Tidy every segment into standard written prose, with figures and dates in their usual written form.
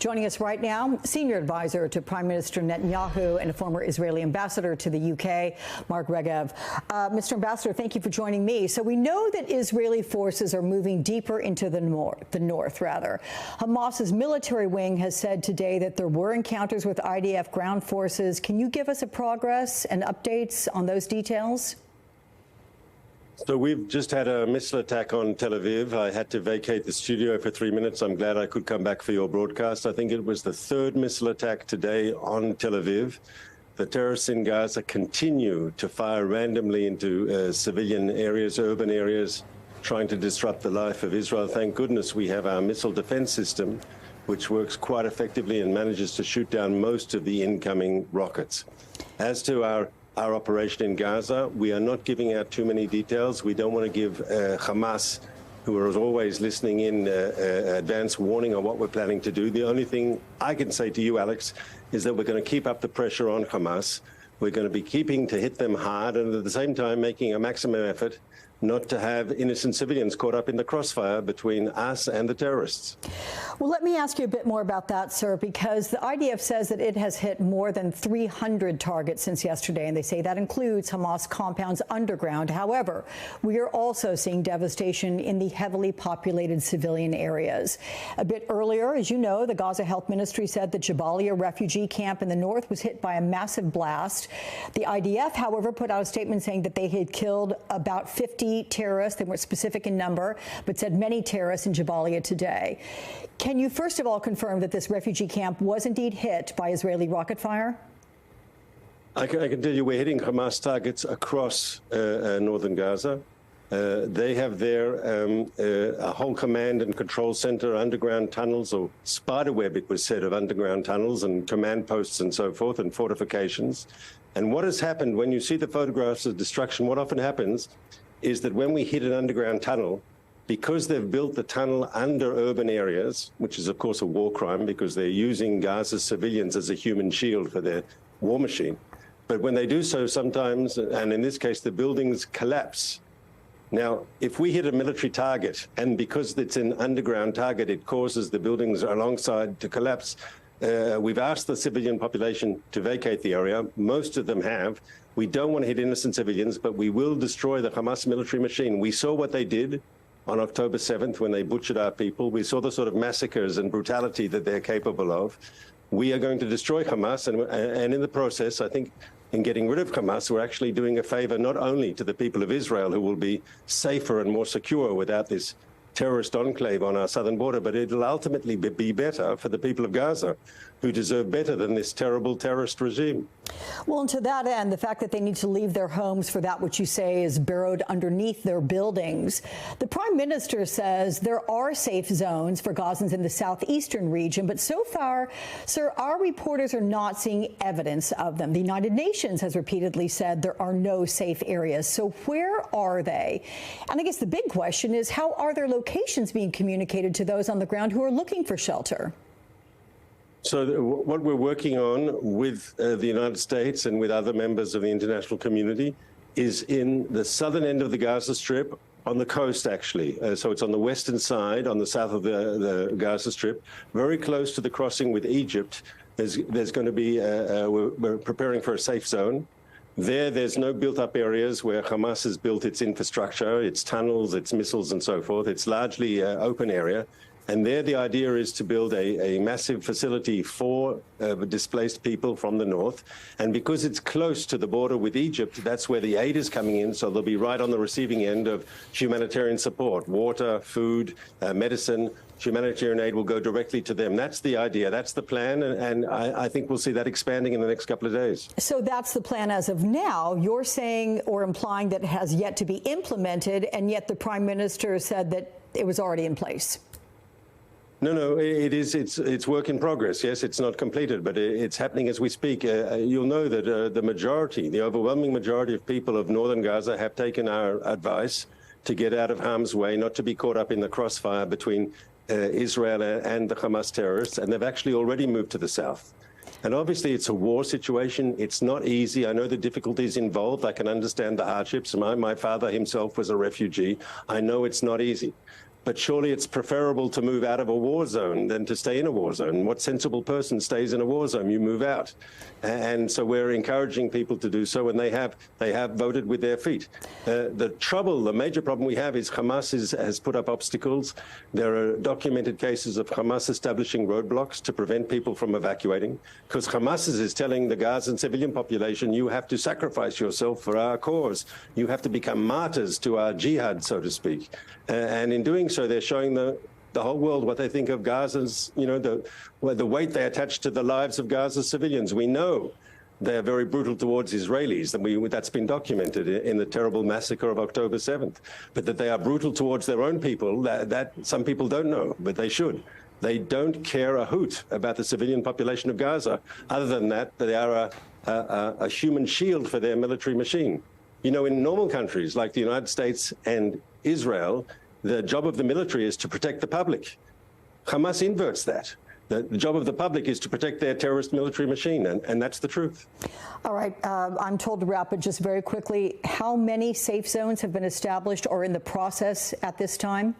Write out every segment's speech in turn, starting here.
Joining us right now, senior advisor to Prime Minister Netanyahu and a former Israeli ambassador to the UK, Mark Regev. Mr. Ambassador, thank you for joining me. So we know that Israeli forces are moving deeper into the north. Hamas's military wing has said today that there were encounters with IDF ground forces. Can you give us a progress and updates on those details? So we've just had a missile attack on Tel Aviv. I had to vacate the studio for 3 minutes. I'm glad I could come back for your broadcast. I think it was the third missile attack today on Tel Aviv. The terrorists in Gaza continue to fire randomly into civilian areas, urban areas, trying to disrupt the life of Israel. Thank goodness we have our missile defense system, which works quite effectively and manages to shoot down most of the incoming rockets. As to our operation in Gaza, we are not giving out too many details. We don't want to give Hamas, who are always listening in, advance warning on what we're planning to do. The only thing I can say to you, Alex, is that we're going to keep up the pressure on Hamas. We're going to be keeping to hit them hard and at the same time making a maximum effort not to have innocent civilians caught up in the crossfire between us and the terrorists. Well, let me ask you a bit more about that, sir, because the IDF says that it has hit more than 300 targets since yesterday, and they say that includes Hamas compounds underground. However, we are also seeing devastation in the heavily populated civilian areas. A bit earlier, as you know, the Gaza Health Ministry said the Jabalia refugee camp in the north was hit by a massive blast. The IDF, however, put out a statement saying that they had killed about 50 terrorists. They weren't specific in number, but said many terrorists in Jabalia today. Can you first of all confirm that this refugee camp was indeed hit by Israeli rocket fire? I can tell you we're hitting Hamas targets across northern Gaza. They have there a whole command and control center, underground tunnels, or spiderweb, it was said, of underground tunnels and command posts and so forth, and fortifications. And what has happened when you see the photographs of destruction, what often happens is that when we hit an underground tunnel, because they've built the tunnel under urban areas, which is, of course, a war crime because they're using Gaza's civilians as a human shield for their war machine. But when they do so, sometimes, and in this case, the buildings collapse. Now, if we hit a military target, and because it's an underground target, it causes the buildings alongside to collapse, we've asked the civilian population to vacate the area. Most of them have. We don't want to hit innocent civilians, but we will destroy the Hamas military machine. We saw what they did on October 7th when they butchered our people. We saw the sort of massacres and brutality that they're capable of. We are going to destroy Hamas, and in the process, I think, in getting rid of Hamas, we're actually doing a favor not only to the people of Israel, who will be safer and more secure without this terrorist enclave on our southern border, but it'll ultimately be better for the people of Gaza, who deserve better than this terrible terrorist regime. Well, and to that end, the fact that they need to leave their homes for that which you say is burrowed underneath their buildings. The Prime Minister says there are safe zones for Gazans in the southeastern region, but so far, sir, our reporters are not seeing evidence of them. The United Nations has repeatedly said there are no safe areas. So where are they? And I guess the big question is, how are their locations being communicated to those on the ground who are looking for shelter? So what we're working on with the United States and with other members of the international community is in the southern end of the Gaza Strip, on the coast, actually. So it's on the western side, on the south of the Gaza Strip, very close to the crossing with Egypt. There's going to be, we're preparing for a safe zone. There's no built-up areas where Hamas has built its infrastructure, its tunnels, its missiles, and so forth. It's largely open area. And there the idea is to build a massive facility for displaced people from the north. And because it's close to the border with Egypt, that's where the aid is coming in. So they'll be right on the receiving end of humanitarian support, water, food, medicine. Humanitarian aid will go directly to them. That's the idea. That's the plan. And I think we'll see that expanding in the next couple of days. So that's the plan as of now. You're saying or implying that it has yet to be implemented, and yet the Prime Minister said that it was already in place. No, it's work in progress. Yes, it's not completed, but it's happening as we speak. You'll know that the overwhelming majority of people of northern Gaza have taken our advice to get out of harm's way, not to be caught up in the crossfire between Israel and the Hamas terrorists, and they've actually already moved to the south. And obviously, it's a war situation. It's not easy. I know the difficulties involved. I can understand the hardships. My father himself was a refugee. I know it's not easy. But surely it's preferable to move out of a war zone than to stay in a war zone. What sensible person stays in a war zone? You move out. And so we're encouraging people to do so, and they have voted with their feet. The major problem we have is Hamas has put up obstacles. There are documented cases of Hamas establishing roadblocks to prevent people from evacuating, because Hamas is telling the Gazan civilian population, you have to sacrifice yourself for our cause. You have to become martyrs to our jihad, so to speak. And in doing so, they're showing the whole world what they think of Gaza's, the weight they attach to the lives of Gaza's civilians. We know they are very brutal towards Israelis, and that's been documented in the terrible massacre of October 7th. But that they are brutal towards their own people, that some people don't know, but they should. They don't care a hoot about the civilian population of Gaza. Other than that, they are a human shield for their military machine. In normal countries like the United States and Israel, the job of the military is to protect the public. Hamas inverts that. The job of the public is to protect their terrorist military machine, and that's the truth. All right, I'm told to wrap it just very quickly. How many safe zones have been established or in the process at this time?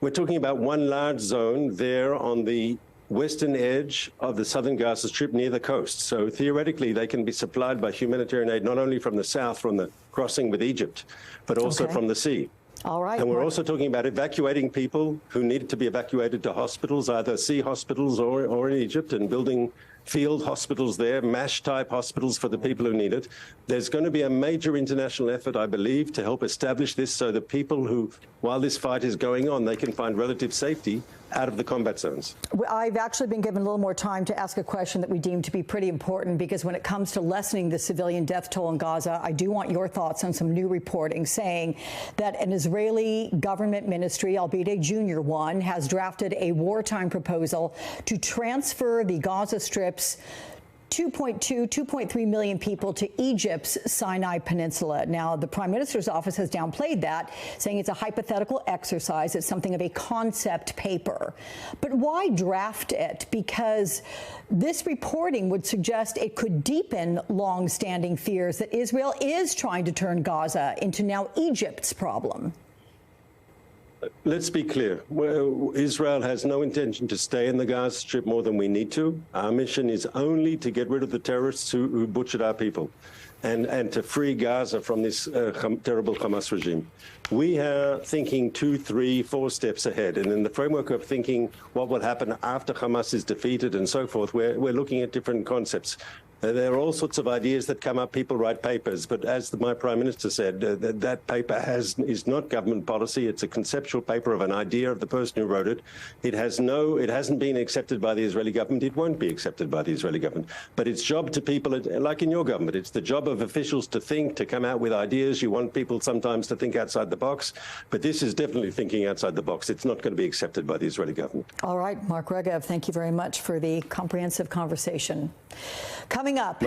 We're talking about one large zone there on the western edge of the southern Gaza Strip near the coast. So theoretically, they can be supplied by humanitarian aid, not only from the south, from the crossing with Egypt, but also from the sea. All right. And we're also talking about evacuating people who needed to be evacuated to hospitals, either sea hospitals or in Egypt, and building field hospitals there, MASH-type hospitals for the people who need it. There's going to be a major international effort, I believe, to help establish this so that people who, while this fight is going on, they can find relative safety out of the combat zones. I've actually been given a little more time to ask a question that we deem to be pretty important, because when it comes to lessening the civilian death toll in Gaza, I do want your thoughts on some new reporting saying that an Israeli government ministry, albeit a junior one, has drafted a wartime proposal to transfer the Gaza Strip's 2.3 million people to Egypt's Sinai Peninsula. Now, the Prime Minister's office has downplayed that, saying it's a hypothetical exercise. It's something of a concept paper. But why draft it? Because this reporting would suggest it could deepen long-standing fears that Israel is trying to turn Gaza into now Egypt's problem. Let's be clear. Israel has no intention to stay in the Gaza Strip more than we need to. Our mission is only to get rid of the terrorists who butchered our people and to free Gaza from this terrible Hamas regime. We are thinking 2, 3, 4 steps ahead. And in the framework of thinking what will happen after Hamas is defeated and so forth, we're looking at different concepts. There are all sorts of ideas that come up. People write papers, but as my Prime Minister said, that paper is not government policy. It's a conceptual paper of an idea of the person who wrote it. It hasn't been accepted by the Israeli government. It won't be accepted by the Israeli government. But it's job to people, like in your government, it's the job of officials to think, to come out with ideas. You want people sometimes to think outside the box, but this is definitely thinking outside the box. It's not going to be accepted by the Israeli government. All right, Mark Regev, thank you very much for the comprehensive conversation. Coming up.